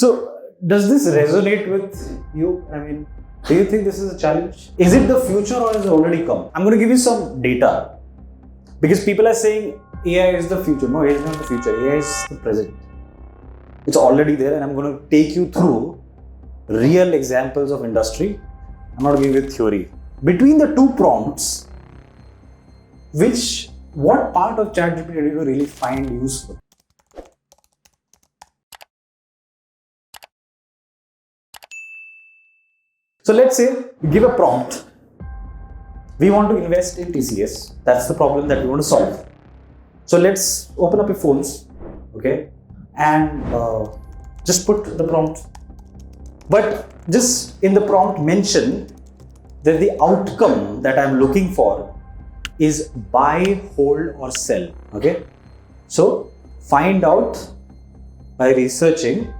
So, does this resonate with you? I mean, do you think this is a challenge? Is it the future or has it already come? I'm going to give you some data because people are saying AI is the future. No, AI is not the future. AI is the present. It's already there, and I'm going to take you through real examples of industry. I'm not giving you theory. Between the two prompts, what part of ChatGPT do you really find useful? So let's say you give a prompt. We want to invest in TCS. That's the problem that we want to solve. So let's open up your phones, okay, and just put the prompt. But just in the prompt mention that the outcome that I'm looking for is buy, hold or sell, okay. So find out by researching